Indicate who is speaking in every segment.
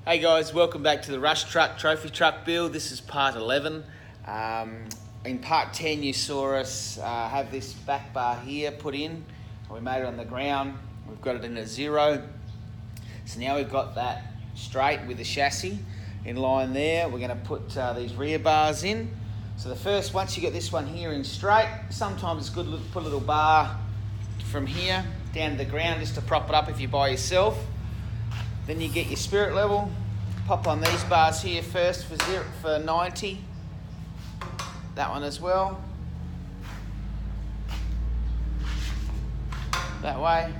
Speaker 1: Hey guys, welcome back to the Rush Truck Trophy Truck build. This is part 11. In part 10 you saw us have this back bar here put in. We made it on the ground. We've got it in a zero. So now we've got that straight with the chassis in line there. We're going to put these rear bars in. So once you get this one here in straight, sometimes it's good to put a little bar from here down to the ground just to prop it up if you're by yourself. Then you get your spirit level, pop on these bars here first for 90. That one as well. That way.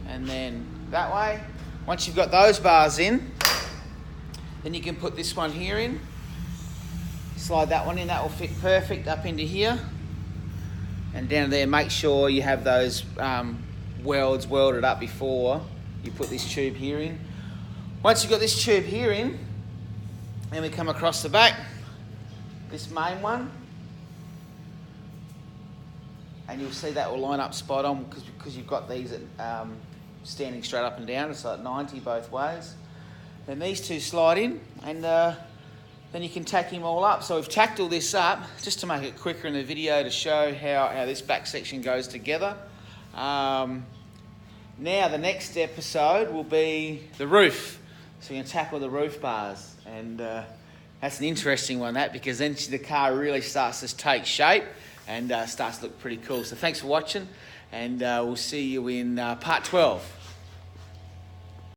Speaker 1: And then that way. Once you've got those bars in, then you can put this one here in. Slide that one in, that will fit perfect up into here. And down there, make sure you have those welds welded up before you put this tube here in. Once you've got this tube here in, then we come across the back, this main one, and you'll see that will line up spot on because you've got these at, standing straight up and down, so at 90 both ways. Then these two slide in, and then you can tack him all up. So we've tacked all this up just to make it quicker in the video to show how this back section goes together. Now the next episode will be the roof. So we're going to tackle the roof bars, and that's an interesting one, because then the car really starts to take shape and starts to look pretty cool. So thanks for watching, and we'll see you in part 12.